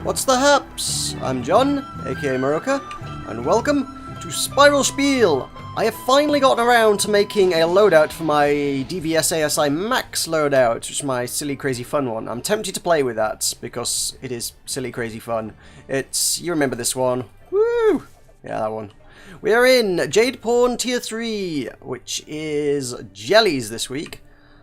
What's the haps? I'm John, aka Meroka, and welcome to Spiel. I have finally gotten around to making a loadout for my DVS-ASI Max loadout, which is my silly crazy fun one. I'm tempted to play with that, because it is silly crazy fun. You remember this one. Woo! Yeah, that one. We are in Jade Pawn Tier 3, which is jellies this week.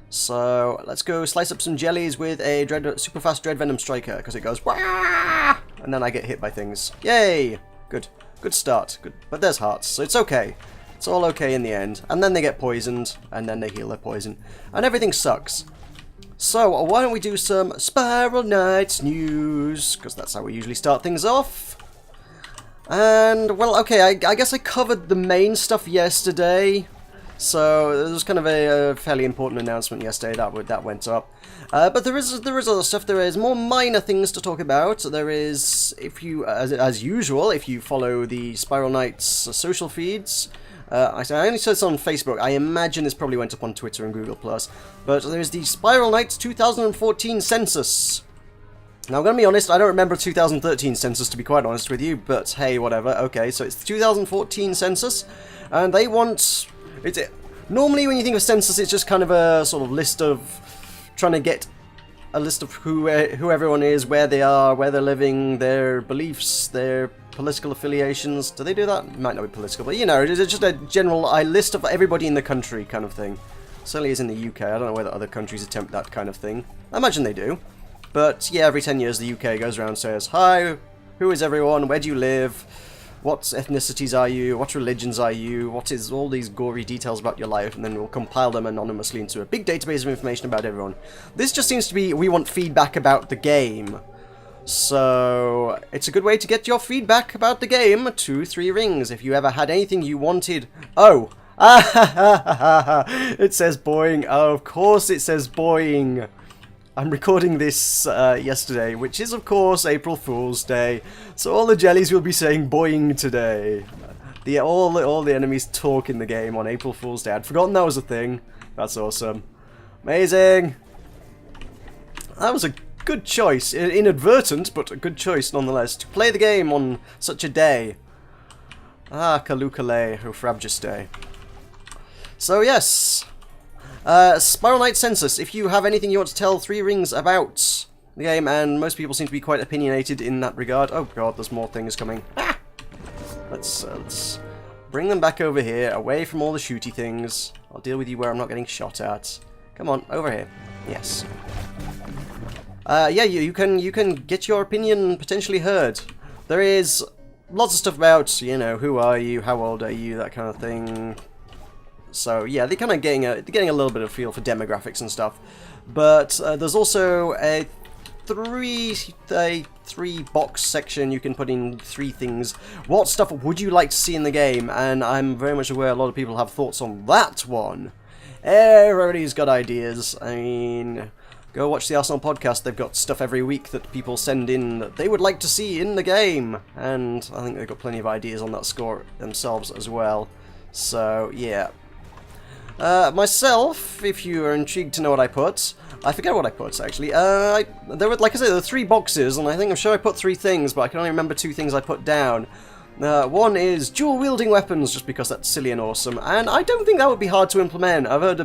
So let's go slice up some jellies with a super fast Dread Venom Striker, because it goes wah! And then I get hit by things. Yay! Good start. Good, but there's hearts, so it's okay. It's all okay in the end. And then they get poisoned, and then they heal their poison, and everything sucks. So why don't we do some Spiral Knights news, because that's how we usually start things off. And well, okay, I guess I covered the main stuff yesterday. So there was kind of a fairly important announcement yesterday that went up, but there is other stuff. There is more minor things to talk about. There is, if you as usual, if you follow the Spiral Knights social feeds. I only saw this on Facebook. I imagine this probably went up on Twitter and Google+. But there's the Spiral Knights 2014 census. Now, I'm going to be honest, I don't remember 2013 census, to be quite honest with you, but hey, whatever. Okay, so it's the 2014 census, and they want... Normally, when you think of census, it's just kind of a sort of list of... trying to get a list of who everyone is, where they are, where they're living, their beliefs, their political affiliations. Do they do that? It might not be political, but you know, it's just a general list of everybody in the country kind of thing. Certainly is in the UK. I don't know whether other countries attempt that kind of thing. I imagine they do. But yeah, every 10 years the UK goes around and says, hi, who is everyone, where do you live, what ethnicities are you, what religions are you, what is all these gory details about your life, and then we'll compile them anonymously into a big database of information about everyone. This just seems to be, we want feedback about the game. So, it's a good way to get your feedback about the game. 2, 3 rings. If you ever had anything you wanted... Oh! It says boing. Oh, of course it says boing. I'm recording this yesterday, which is, of course, April Fool's Day. So all the jellies will be saying boing today. All the enemies talk in the game on April Fool's Day. I'd forgotten that was a thing. That's awesome. Amazing! That was a good choice. Inadvertent, but a good choice nonetheless. To play the game on such a day. Ah, Kalukale, Ufrabjus Day. So, yes. Spiral Knight Census. If you have anything you want to tell 3 rings about the game, and most people seem to be quite opinionated in that regard. Oh god, there's more things coming. Ah! Let's bring them back over here, away from all the shooty things. I'll deal with you where I'm not getting shot at. Come on, over here. Yes. Yeah, you can get your opinion potentially heard. There is lots of stuff about, you know, who are you, how old are you, that kind of thing. So yeah, they're kind of getting a little bit of feel for demographics and stuff. But there's also a three box section. You can put in 3 things. What stuff would you like to see in the game? And I'm very much aware a lot of people have thoughts on that one. Everybody's got ideas. I mean, go watch the Arsenal podcast. They've got stuff every week that people send in that they would like to see in the game. And I think they've got plenty of ideas on that score themselves as well. So yeah. Myself, if you are intrigued to know what I put, I forget what I put actually. There were, like I said, there were 3 boxes, and I'm sure I put 3 things, but I can only remember 2 things I put down. One is dual wielding weapons, just because that's silly and awesome, and I don't think that would be hard to implement. I've heard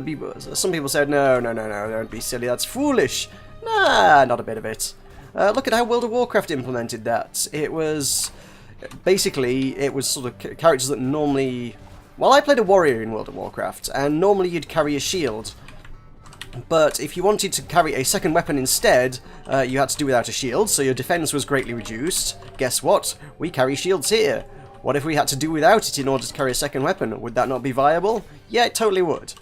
some people said, no, don't be silly, that's foolish. Nah, not a bit of it. Look at how World of Warcraft implemented that. It was sort of characters that normally... Well, I played a warrior in World of Warcraft, and normally you'd carry a shield. But if you wanted to carry a second weapon instead, you had to do without a shield, so your defense was greatly reduced. Guess what? We carry shields here. What if we had to do without it in order to carry a second weapon? Would that not be viable? Yeah, it totally would.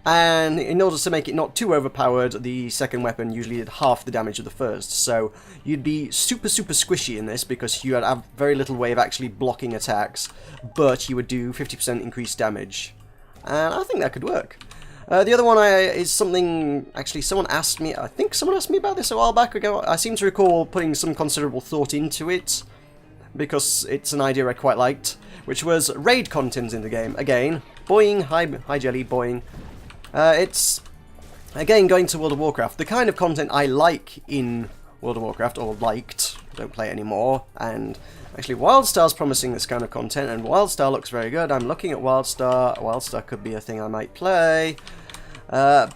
And in order to make it not too overpowered, the second weapon usually did half the damage of the first. So you'd be super squishy in this because you would have very little way of actually blocking attacks, but you would do 50% increased damage. And I think that could work. The other one is something, actually someone asked me, I think someone asked me about this a while back ago. I seem to recall putting some considerable thought into it, because it's an idea I quite liked, which was raid content in the game. Again, boing, hi Jelly, boing. It's, again, going to World of Warcraft, the kind of content I like in World of Warcraft, or liked, don't play it anymore. And actually, WildStar's promising this kind of content, and WildStar looks very good. I'm looking at WildStar. WildStar could be a thing I might play. Yeah,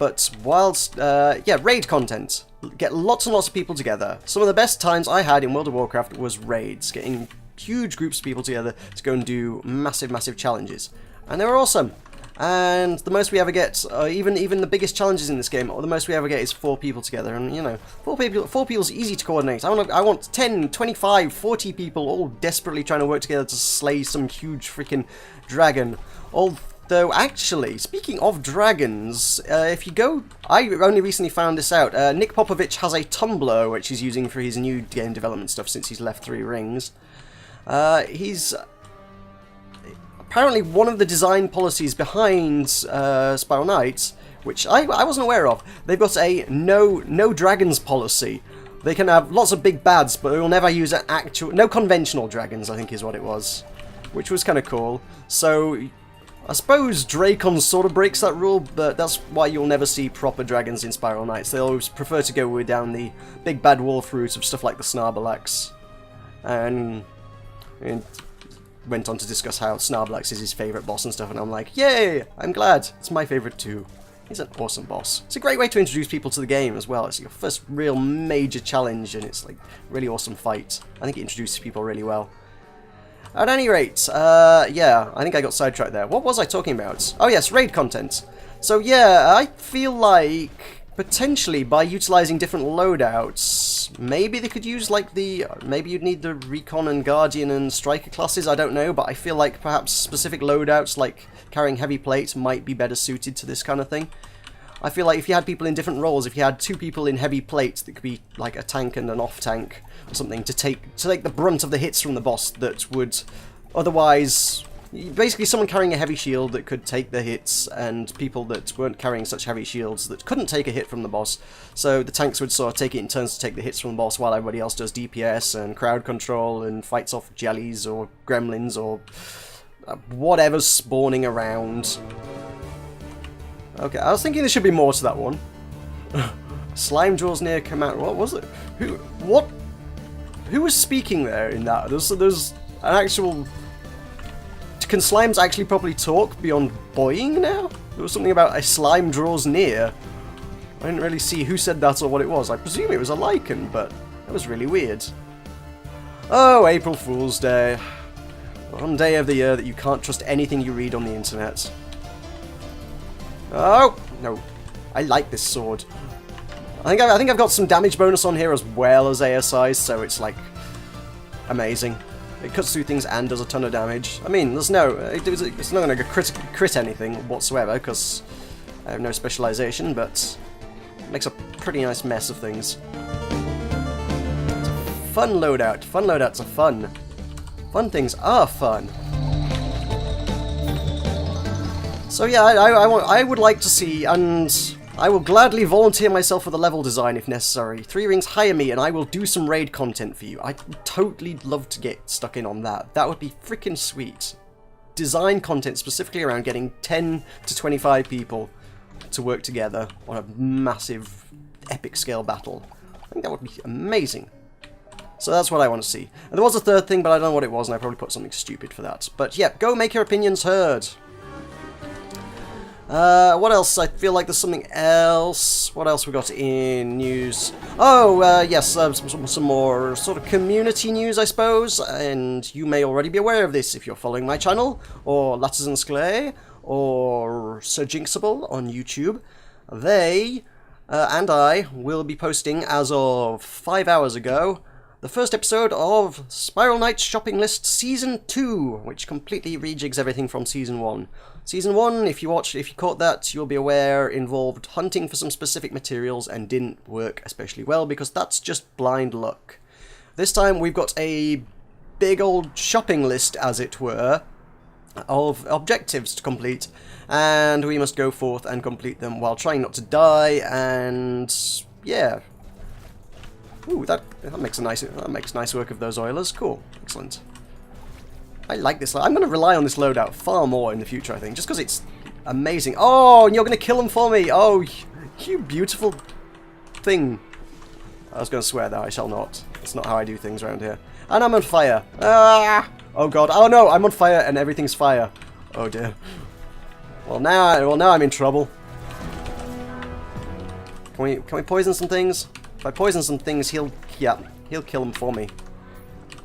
raid content. Get lots and lots of people together. Some of the best times I had in World of Warcraft was raids, getting huge groups of people together to go and do massive, massive challenges. And they were awesome. And the most we ever get, even the biggest challenges in this game, the most we ever get is 4 people together. And, you know, 4 people's easy to coordinate. I want 10, 25, 40 people all desperately trying to work together to slay some huge freaking dragon. Although, actually, speaking of dragons, if you go... I only recently found this out. Nick Popovich has a Tumblr, which he's using for his new game development stuff since he's left 3 Rings. He's... Apparently, one of the design policies behind Spiral Knights, which I wasn't aware of, they've got a no dragons policy. They can have lots of big bads, but they will never use an actual... No conventional dragons, I think is what it was. Which was kind of cool. So... I suppose Dracon sort of breaks that rule, but that's why you'll never see proper dragons in Spiral Knights. They always prefer to go down the big bad wolf route of stuff like the Snarlax. And went on to discuss how Snarlax is his favourite boss and stuff, and I'm like, yay! I'm glad! It's my favourite too. He's an awesome boss. It's a great way to introduce people to the game as well. It's your first real major challenge, and it's like a really awesome fight. I think it introduces people really well. At any rate, yeah, I think I got sidetracked there. What was I talking about? Oh yes, raid content. So yeah, I feel like potentially by utilizing different loadouts, maybe they could use like maybe you'd need the Recon and Guardian and Striker classes, I don't know, but I feel like perhaps specific loadouts like carrying heavy plates might be better suited to this kind of thing. I feel like if you had people in different roles, if you had 2 people in heavy plates that could be like a tank and an off-tank or something to take the brunt of the hits from the boss that would otherwise... Basically someone carrying a heavy shield that could take the hits and people that weren't carrying such heavy shields that couldn't take a hit from the boss. So the tanks would sort of take it in turns to take the hits from the boss while everybody else does DPS and crowd control and fights off jellies or gremlins or whatever's spawning around. Okay, I was thinking there should be more to that one. Slime draws near command. What was it? Who was speaking there in that? There's an actual... Can slimes actually properly talk beyond boing now? There was something about a slime draws near. I didn't really see who said that or what it was. I presume it was a lichen, but that was really weird. Oh, April Fool's Day. One day of the year that you can't trust anything you read on the internet. Oh, no. I like this sword. I think I've got some damage bonus on here as well as ASI, so it's like amazing. It cuts through things and does a ton of damage. I mean, it's not going to crit anything whatsoever because I have no specialization, but it makes a pretty nice mess of things. It's a fun loadout. Fun loadouts are fun. Fun things are fun. So yeah, I would like to see, and I will gladly volunteer myself for the level design if necessary. 3 Rings, hire me and I will do some raid content for you. I'd totally love to get stuck in on that. That would be freaking sweet. Design content specifically around getting 10 to 25 people to work together on a massive epic scale battle. I think that would be amazing. So that's what I want to see. And there was a third thing, but I don't know what it was, and I probably put something stupid for that. But yeah, go make your opinions heard. What else? I feel like there's something else. What else we got in news? Oh, yes, some more sort of community news, I suppose. And you may already be aware of this if you're following my channel, or Lattes and Sklay, or Sir Jinxable on YouTube. They and I will be posting, as of 5 hours ago, the first episode of Spiral Knights Shopping List Season 2, which completely rejigs everything from Season 1. Season 1, if you caught that, you'll be aware, involved hunting for some specific materials and didn't work especially well, because that's just blind luck. This time we've got a big old shopping list, as it were, of objectives to complete, and we must go forth and complete them while trying not to die, and yeah. Ooh, that makes nice work of those Oilers. Cool, excellent. I like this. I'm going to rely on this loadout far more in the future, I think, just because it's amazing. Oh, and you're going to kill them for me. Oh, you beautiful thing. I was going to swear there. I shall not. That's not how I do things around here. And I'm on fire. Ah! Oh god. Oh no, I'm on fire and everything's fire. Oh dear. Well now I'm in trouble. Can we poison some things? If I poison some things, he'll kill them for me.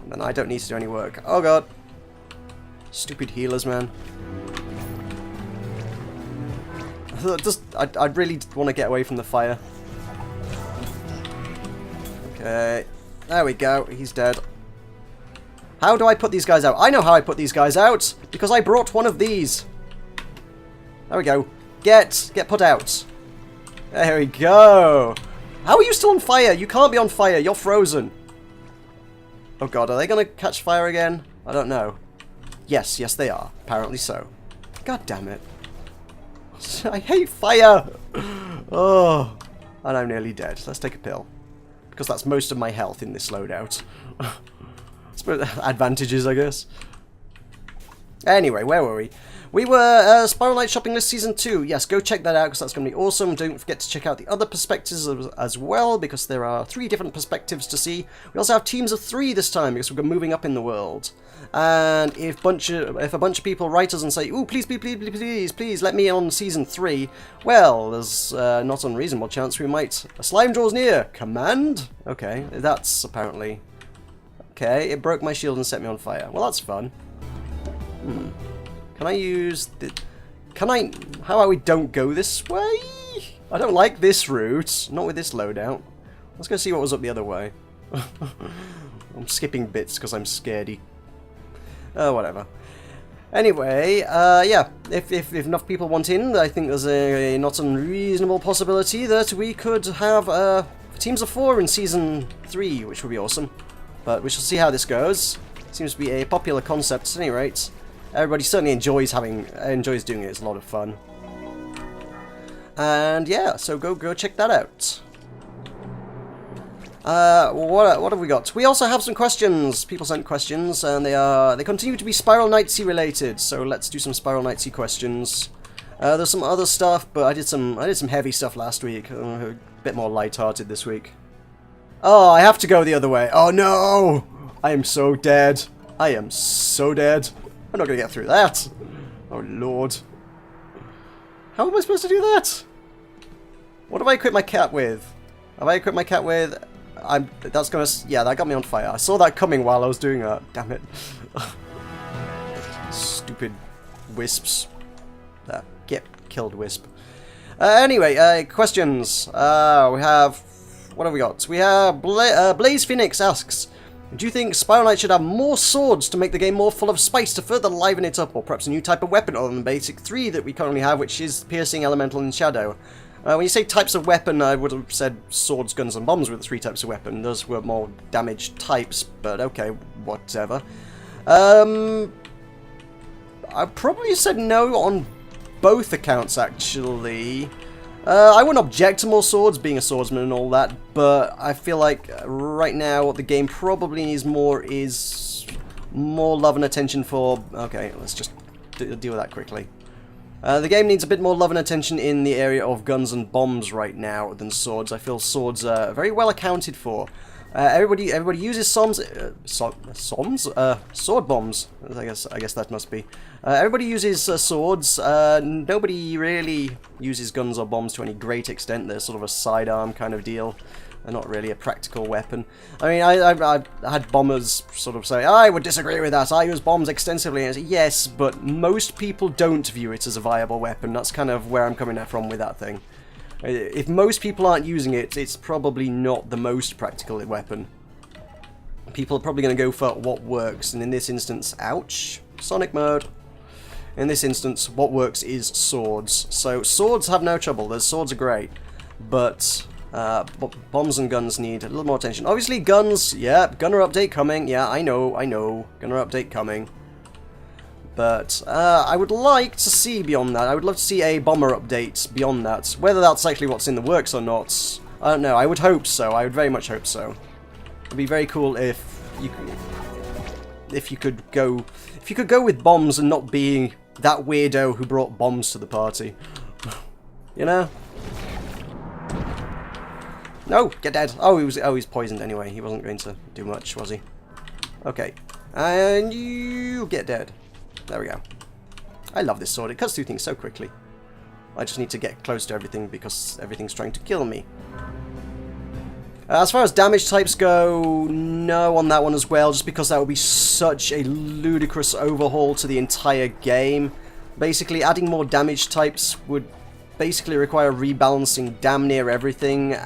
And then I don't need to do any work. Oh god. Stupid healers, man. I'd really want to get away from the fire. Okay. There we go. He's dead. How do I put these guys out? I know how I put these guys out. Because I brought one of these. There we go. Get put out. There we go. How are you still on fire? You can't be on fire. You're frozen. Oh god, are they going to catch fire again? I don't know. Yes, they are. Apparently so. God damn it. I hate fire. Oh. And I'm nearly dead. Let's take a pill. Because that's most of my health in this loadout. Advantages, I guess. Anyway, where were we? We were Spiral Knight Shopping List Season 2. Yes, go check that out because that's going to be awesome. Don't forget to check out the other perspectives as well because there are 3 different perspectives to see. We also have teams of 3 this time because we're moving up in the world. And if a bunch of people write us and say, "Ooh, please, let me on Season 3," well, there's not an unreasonable chance we might... A slime draws near. Command? Okay, that's apparently... Okay, it broke my shield and set me on fire. Well, that's fun. Can I use the... Can I... How about we don't go this way? I don't like this route. Not with this loadout. Let's go see what was up the other way. I'm skipping bits because I'm scaredy. Oh, whatever. Anyway, yeah. If enough people want in, I think there's a not unreasonable possibility that we could have teams of 4 in Season 3, which would be awesome. But we shall see how this goes. Seems to be a popular concept at any rate. Everybody certainly enjoys doing it. It's a lot of fun. And yeah, so go check that out. What have we got? We also have some questions. People sent questions, and they continue to be Spiral Knightsy related. So let's do some Spiral Knightsy questions. There's some other stuff, but I did some heavy stuff last week. A bit more light-hearted this week. Oh, I have to go the other way. Oh no! I am so dead. I am so dead. I'm not going to get through that. Oh lord. How am I supposed to do that? What have I equipped my cat with? Have I equipped my cat with... That's gonna... Yeah, that got me on fire. I saw that coming while I was doing that. Damn it. Stupid wisps. Get killed, wisp. Anyway, questions. We have... What have we got? We have... Blaze Phoenix asks... Do you think Spiral Knight should have more swords to make the game more full of spice to further liven it up, or perhaps a new type of weapon other than the basic 3 that we currently have, which is Piercing, Elemental, and Shadow? When you say types of weapon, I would have said swords, guns, and bombs were the 3 types of weapon. Those were more damage types, but okay, whatever. I probably said no on both accounts, actually. I wouldn't object to more swords, being a swordsman and all that, but I feel like right now what the game probably needs more is more love and attention for... Okay, let's just deal with that quickly. The game needs a bit more love and attention in the area of guns and bombs right now than swords. I feel swords are very well accounted for. Everybody uses sword bombs. I guess that must be. Everybody uses swords. Nobody really uses guns or bombs to any great extent. They're sort of a sidearm kind of deal. They're not really a practical weapon. I mean, I had bombers sort of say, I would disagree with that. I use bombs extensively. And I say, yes, but most people don't view it as a viable weapon. That's kind of where I'm coming from with that thing. If most people aren't using it, it's probably not the most practical weapon. People are probably going to go for what works, and in this instance, ouch, Sonic mode. In this instance, what works is swords. So swords have no trouble. Swords are great, but bombs and guns need a little more attention. Obviously, guns. Yeah, gunner update coming. Yeah, I know. Gunner update coming. But I would like to see beyond that. I would love to see a bomber update beyond that. Whether that's actually what's in the works or not, I don't know. I would hope so. I would very much hope so. It'd be very cool if you could go with bombs and not being that weirdo who brought bombs to the party. You know? No, get dead. Oh, he's poisoned anyway. He wasn't going to do much, was he? Okay. And you get dead. There we go. I love this sword. It cuts through things so quickly. I just need to get close to everything because everything's trying to kill me. As far as damage types go, no on that one as well, just because that would be such a ludicrous overhaul to the entire game. Basically, adding more damage types would basically require rebalancing damn near everything.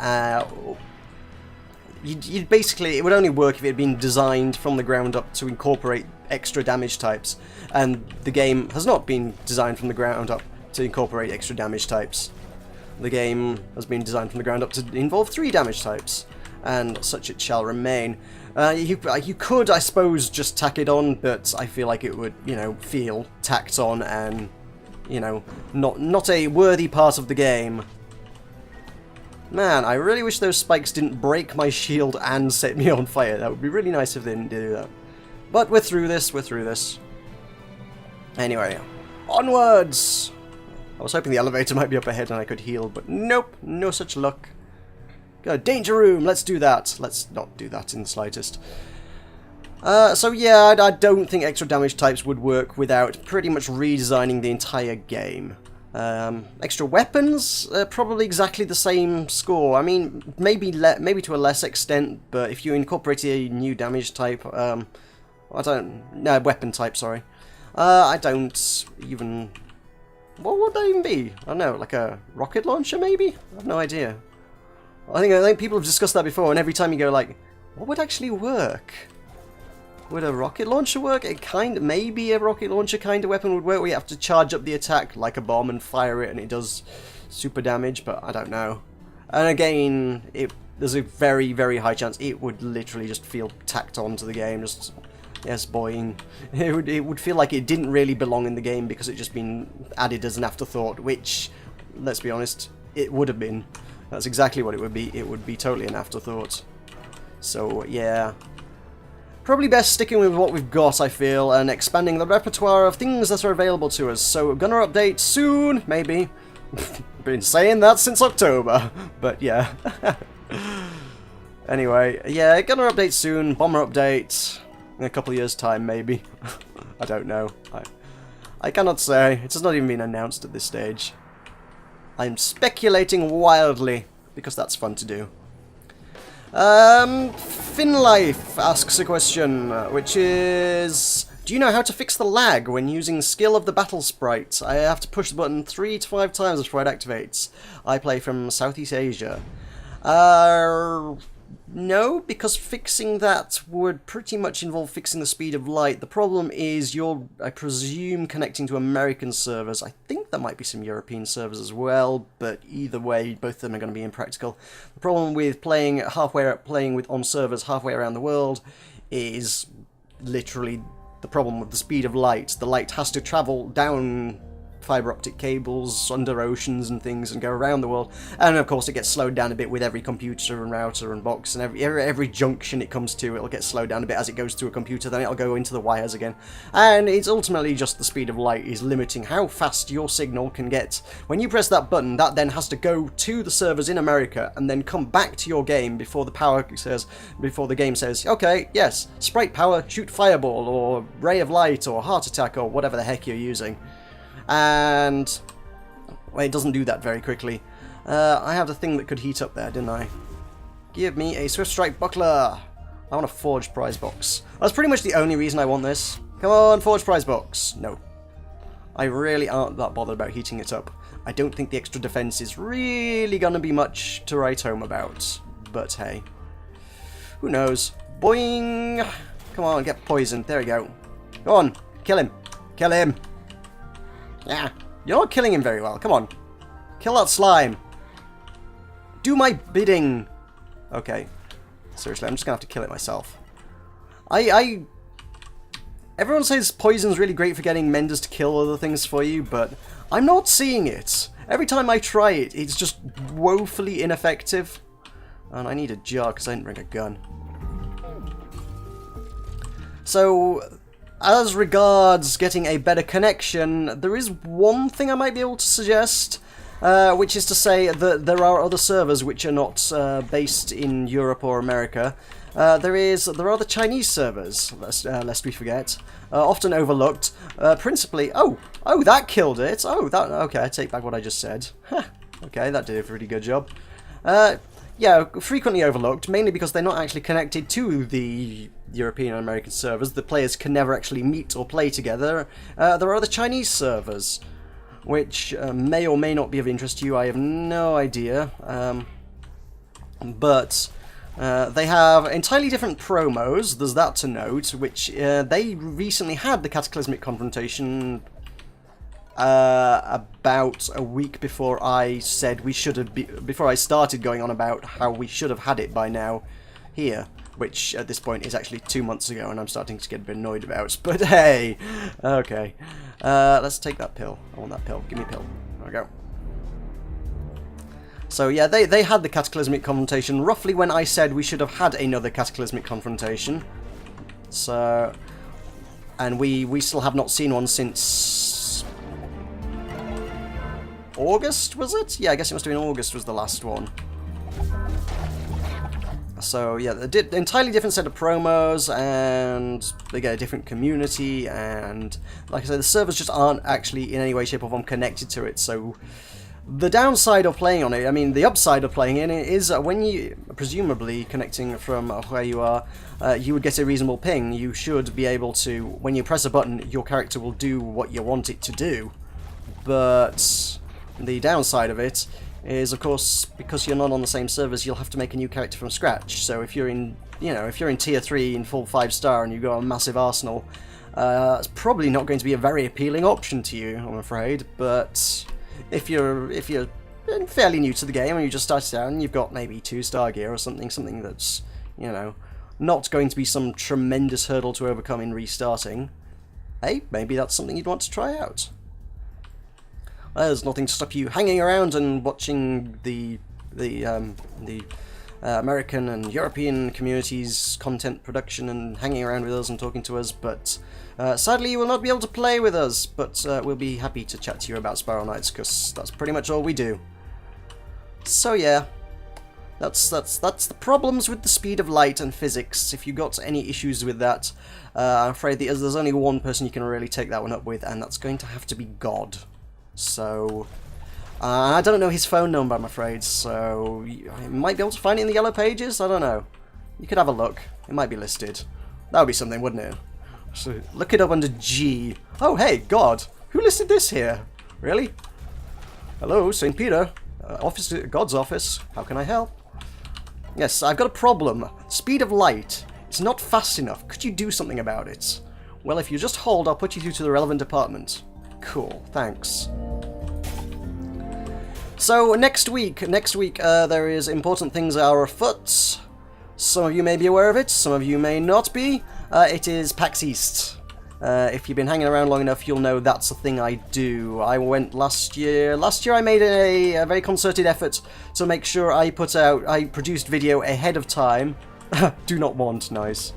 You'd basically, it would only work if it had been designed from the ground up to incorporate extra damage types, and the game has not been designed from the ground up to incorporate extra damage types. The game has been designed from the ground up to involve 3 damage types, and such it shall remain. You could, I suppose, just tack it on, but I feel like it would, you know, feel tacked on and, you know, not a worthy part of the game. Man, I really wish those spikes didn't break my shield and set me on fire. That would be really nice if they didn't do that. But we're through this, we're through this. Anyway, onwards! I was hoping the elevator might be up ahead and I could heal, but nope, no such luck. Go, danger room, let's do that. Let's not do that in the slightest. So yeah, I don't think extra damage types would work without pretty much redesigning the entire game. Extra weapons, probably exactly the same score. I mean, maybe to a less extent, but if you incorporate a new damage type, weapon type, sorry. I don't even... What would that even be? I don't know, like a rocket launcher, maybe? I have no idea. I think people have discussed that before, and every time you go like, what would actually work? Would a rocket launcher work? Maybe a rocket launcher kind of weapon would work, where you have to charge up the attack like a bomb and fire it, and it does super damage, but I don't know. And again, there's a very, very high chance it would literally just feel tacked on to the game, just... Yes, boing. It would feel like it didn't really belong in the game because it just been added as an afterthought, which, let's be honest, it would have been. That's exactly what it would be. It would be totally an afterthought. So, yeah. Probably best sticking with what we've got, I feel, and expanding the repertoire of things that are available to us. So, gunner update soon, maybe. Been saying that since October, but yeah. Anyway, yeah, gunner update soon, bomber update... in a couple of years' time, maybe. I don't know. I cannot say. It has not even been announced at this stage. I'm speculating wildly, because that's fun to do. Finlife asks a question, which is... Do you know how to fix the lag when using skill of the battle sprite? I have to push the button 3 to 5 times before it activates. I play from Southeast Asia. No, because fixing that would pretty much involve fixing the speed of light. The problem is you're, I presume, connecting to American servers. I think there might be some European servers as well, but either way, both of them are going to be impractical. The problem with playing on servers halfway around the world is literally the problem with the speed of light. The light has to travel down fiber optic cables under oceans and things and go around the world, and of course it gets slowed down a bit with every computer and router and box, and every junction it comes to, it'll get slowed down a bit as it goes to a computer, then it'll go into the wires again, and it's ultimately just the speed of light is limiting how fast your signal can get. When you press that button, that then has to go to the servers in America and then come back to your game before the game says, okay, yes, sprite power, shoot fireball or ray of light or heart attack or whatever the heck you're using. And well, it doesn't do that very quickly. I have the thing that could heat up there, didn't I? Give me a Swift Strike Buckler. I want a Forged Prize Box. That's pretty much the only reason I want this. Come on, Forged Prize Box. No. I really aren't that bothered about heating it up. I don't think the extra defense is really going to be much to write home about. But hey. Who knows? Boing! Come on, get poisoned. There we go. Go on. Kill him. Kill him. Yeah, you're not killing him very well. Come on. Kill that slime. Do my bidding. Okay. Seriously, I'm just going to have to kill it myself. Everyone says poison's really great for getting menders to kill other things for you, but I'm not seeing it. Every time I try it, it's just woefully ineffective. And I need a jar because I didn't bring a gun. So... as regards getting a better connection, there is one thing I might be able to suggest. which is to say that there are other servers which are not based in Europe or America. There are the Chinese servers, lest we forget, often overlooked. Principally, oh, that killed it. Oh, that okay. I take back what I just said. Okay, that did a pretty good job. Yeah, frequently overlooked, mainly because they're not actually connected to the European and American servers. The players can never actually meet or play together. There are the Chinese servers, which may or may not be of interest to you. I have no idea. But they have entirely different promos, there's that to note, which they recently had the Cataclysmic Confrontation about a week before I said we should have before I started going on about how we should have had it by now here, which at this point is actually 2 months ago, and I'm starting to get a bit annoyed about, but hey, okay. Let's take that pill. I want that pill. Give me a pill. There we go. So yeah, they had the Cataclysmic Confrontation roughly when I said we should have had another Cataclysmic Confrontation. So, and we still have not seen one since August, was it? Yeah, I guess it must have been August was the last one. So yeah, they did entirely different set of promos, and they get a different community, and like I said, the servers just aren't actually in any way, shape or form connected to it, so the downside of playing on it, I mean the upside of playing in it, is when you, presumably connecting from where you are, you would get a reasonable ping. You should be able to, when you press a button, your character will do what you want it to do. But the downside of it is, of course, because you're not on the same servers, you'll have to make a new character from scratch. So if you're in, if you're in tier 3 in full 5-star and you've got a massive arsenal, it's probably not going to be a very appealing option to you, I'm afraid. But if you're fairly new to the game and you just started out and you've got maybe 2-star gear or something that's, not going to be some tremendous hurdle to overcome in restarting, hey, maybe that's something you'd want to try out. There's nothing to stop you hanging around and watching the American and European communities' content production and hanging around with us and talking to us, but sadly you will not be able to play with us, but we'll be happy to chat to you about Spiral Knights, because that's pretty much all we do. So yeah, that's the problems with the speed of light and physics. If you got any issues with that, I'm afraid there's only one person you can really take that one up with, and that's going to have to be God. So, I don't know his phone number, I'm afraid, so you might be able to find it in the Yellow Pages, I don't know. You could have a look, it might be listed. That would be something, wouldn't it? So, look it up under G. Oh, hey, God, who listed this here? Really? Hello, St. Peter, God's office, how can I help? Yes, I've got a problem. Speed of light. It's not fast enough. Could you do something about it? Well, if you just hold, I'll put you through to the relevant department. Cool, thanks. So next week, there is important things are afoot. Some of you may be aware of it, some of you may not be. It is PAX East. If you've been hanging around long enough, you'll know that's a thing I do. I went last year. Last year I made a very concerted effort to make sure I produced video ahead of time. Do not want, nice.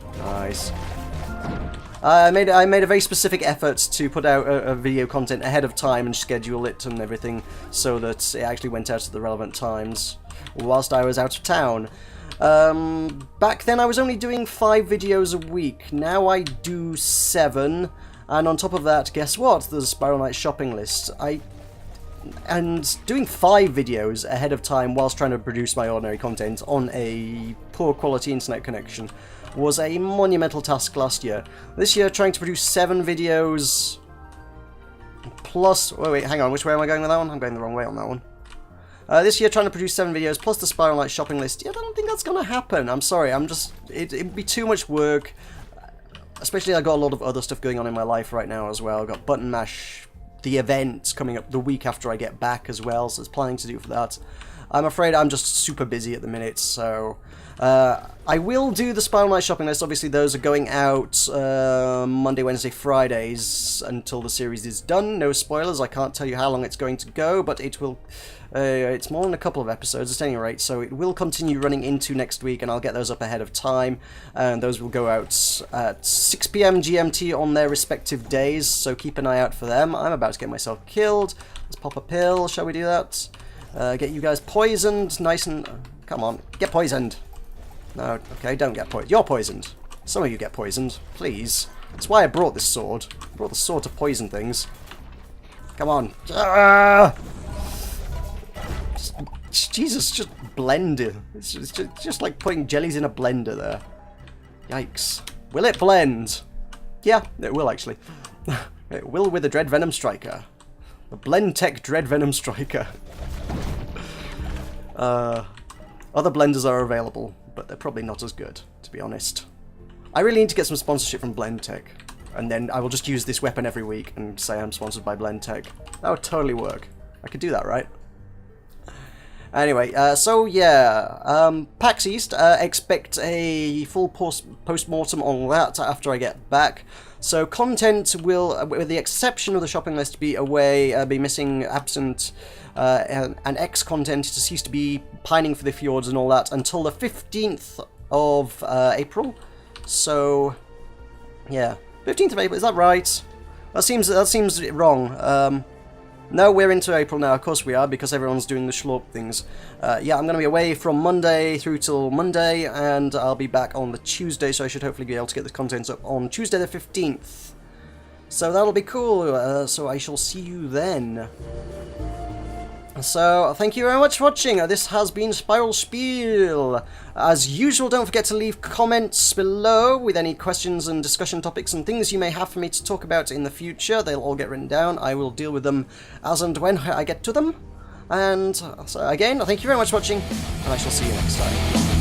I made a very specific effort to put out a video content ahead of time and schedule it and everything so that it actually went out at the relevant times whilst I was out of town. Back then I was only doing 5 videos a week. Now I do 7, and on top of that, guess what? There's a Spiral Knights shopping list. And doing 5 videos ahead of time whilst trying to produce my ordinary content on a poor quality internet connection was a monumental task last year. This year, trying to produce 7 videos plus... Wait, hang on, which way am I going with that one? I'm going the wrong way on that one. This year, trying to produce 7 videos plus the Spiral Knights shopping list. Yeah, I don't think that's going to happen. I'm sorry, it'd be too much work. Especially, I've got a lot of other stuff going on in my life right now as well. I've got Button Mash, the event coming up the week after I get back as well, so there's planning to do for that. I'm afraid I'm just super busy at the minute, so... I will do the Spiral Knight shopping list. Obviously, those are going out Monday, Wednesday, Fridays until the series is done. No spoilers. I can't tell you how long it's going to go, but it will... it's more than a couple of episodes at any rate, so it will continue running into next week, and I'll get those up ahead of time. And those will go out at 6 PM GMT on their respective days, so keep an eye out for them. I'm about to get myself killed. Let's pop a pill. Shall we do that? Get you guys poisoned, nice and... Come on, get poisoned. No, okay, don't get poisoned. You're poisoned. Some of you get poisoned, please. That's why I brought this sword. I brought the sword to poison things. Come on. Ah! Jesus, just blend it. It's just like putting jellies in a blender there. Yikes. Will it blend? Yeah, it will actually. It will with the Dread Venom Striker. The Blend Tech Dread Venom Striker. Other blenders are available, but they're probably not as good, to be honest. I really need to get some sponsorship from Blendtech, and then I will just use this weapon every week and say I'm sponsored by Blendtech. That would totally work. I could do that, right? Anyway, so yeah, PAX East, expect a full post-mortem on that after I get back. So content will, with the exception of the shopping list, be away, be missing, absent, and X content to cease to be pining for the fjords and all that until the 15th of April. So, yeah, 15th of April, is that right? That seems wrong. No, we're into April now, of course we are, because everyone's doing the schlorp things. Yeah, I'm going to be away from Monday through till Monday, and I'll be back on the Tuesday, so I should hopefully be able to get the content up on Tuesday the 15th. So that'll be cool, so I shall see you then. So, thank you very much for watching. This has been Spiral Spiel. As usual, don't forget to leave comments below with any questions and discussion topics and things you may have for me to talk about in the future. They'll all get written down. I will deal with them as and when I get to them. And so again, thank you very much for watching, and I shall see you next time.